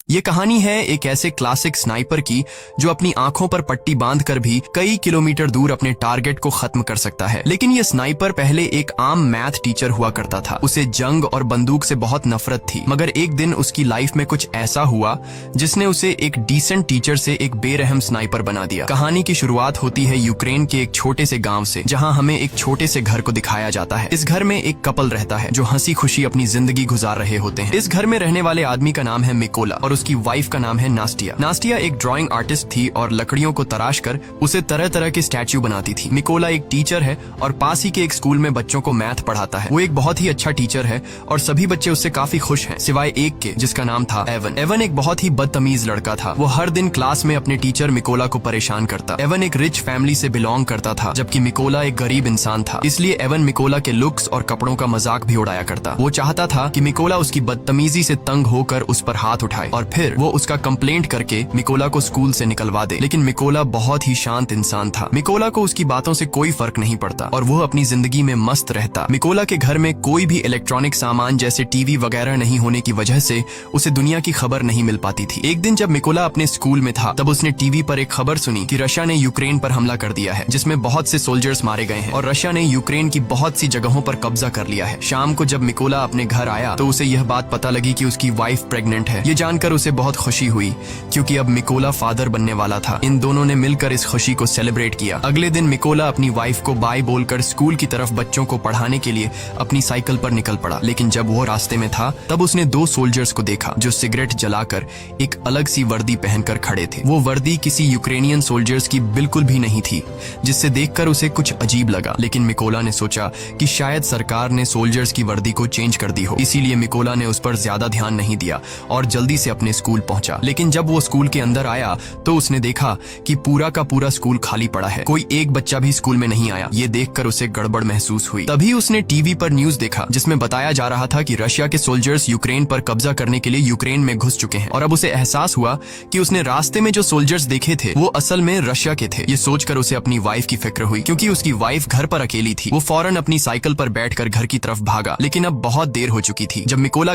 ये कहानी है एक ऐसे क्लासिक स्नाइपर की जो अपनी आंखों पर पट्टी बांधकर भी कई किलोमीटर दूर अपने टारगेट को खत्म कर सकता है। लेकिन ये स्नाइपर पहले एक आम मैथ टीचर हुआ करता था। उसे जंग और बंदूक से बहुत नफरत थी, मगर एक दिन उसकी लाइफ में कुछ ऐसा हुआ जिसने उसे एक डिसेंट टीचर से एक बेरहम स्नाइपर बना दिया। कहानी की शुरुआत होती है यूक्रेन के एक छोटे से गाँव से, जहाँ हमें एक छोटे से घर को दिखाया जाता है। इस घर में एक कपल रहता है जो हंसी खुशी अपनी जिंदगी गुजार रहे होते हैं। इस घर में रहने वाले आदमी का नाम है मिकोला और उसकी वाइफ का नाम है नास्टिया। नास्टिया एक ड्राइंग आर्टिस्ट थी और लकड़ियों को तराश कर उसे तरह तरह के स्टैच्यू बनाती थी। मिकोला एक टीचर है और पास ही के एक स्कूल में बच्चों को मैथ पढ़ाता है। वो एक बहुत ही अच्छा टीचर है और सभी बच्चे उससे काफी खुश हैं, सिवाय एक के जिसका नाम था एवन। एवन एक बहुत ही बदतमीज लड़का था। वो हर दिन क्लास में अपने टीचर मिकोला को परेशान करता। एवन एक रिच फैमिली से बिलोंग करता था, जबकि मिकोला एक गरीब इंसान था। इसलिए एवन मिकोला के लुक्स और कपड़ों का मजाक भी उड़ाया करता। वो चाहता था कि मिकोला उसकी बदतमीजी से तंग होकर उस पर हाथ उठाए और फिर वो उसका कंप्लेंट करके मिकोला को स्कूल से निकलवा दे। लेकिन मिकोला बहुत ही शांत इंसान था। मिकोला को उसकी बातों से कोई फर्क नहीं पड़ता और वो अपनी जिंदगी में मस्त रहता। मिकोला के घर में कोई भी इलेक्ट्रॉनिक सामान जैसे टीवी वगैरह नहीं होने की वजह से उसे दुनिया की खबर नहीं मिल पाती थी। एक दिन जब मिकोला अपने स्कूल में था, तब उसने टीवी पर एक खबर सुनी कि रशिया ने यूक्रेन पर हमला कर दिया है, जिसमें बहुत से सोल्जर्स मारे गए हैं और रशिया ने यूक्रेन की बहुत सी जगहों पर कब्जा कर लिया है। शाम को जब मिकोला अपने घर आया तो उसे यह बात पता लगी कि उसकी वाइफ प्रेग्नेंट है। ये जानकर उसे बहुत खुशी हुई क्योंकि अब मिकोला फादर बनने वाला था। इन दोनों ने मिलकर इस खुशी को सेलिब्रेट किया। अगले दिन मिकोला अपनी वाइफ को बाय बोलकर स्कूल की तरफ बच्चों को पढ़ाने के लिए अपनी साइकिल पर निकल पड़ा। लेकिन जब वो रास्ते में था तब उसने दो सोल्जर्स को देखा जो सिगरेट जलाकर एक अलग सी वर्दी पहनकर खड़े थे। वो वर्दी किसी यूक्रेनियन सोल्जर्स की बिल्कुल भी नहीं थी, जिससे देखकर उसे कुछ अजीब लगा। लेकिन मिकोला ने सोचा कि शायद सरकार ने सोल्जर्स की वर्दी को चेंज कर दी हो, इसीलिए मिकोला ने उस पर ज्यादा ध्यान नहीं दिया और जल्दी से अपने स्कूल पहुंचा। लेकिन जब वो स्कूल के अंदर आया तो उसने देखा कि पूरा का पूरा स्कूल खाली पड़ा है। कोई एक बच्चा भी स्कूल में नहीं आया। ये देखकर उसे गड़बड़ महसूस हुई। तभी उसने टीवी पर न्यूज देखा जिसमें बताया जा रहा था कि रशिया के सोल्जर्स यूक्रेन पर कब्जा करने के लिए यूक्रेन में घुस चुके हैं। और अब उसे एहसास हुआ कि उसने रास्ते में जो सोल्जर्स देखे थे वो असल में रशिया के थे। ये सोचकर उसे अपनी वाइफ की फिक्र हुई, क्योंकि उसकी वाइफ घर पर अकेली थी। वो फौरन अपनी साइकिल पर बैठकर घर की तरफ भागा, लेकिन अब बहुत देर हो चुकी थी। जब मिकोला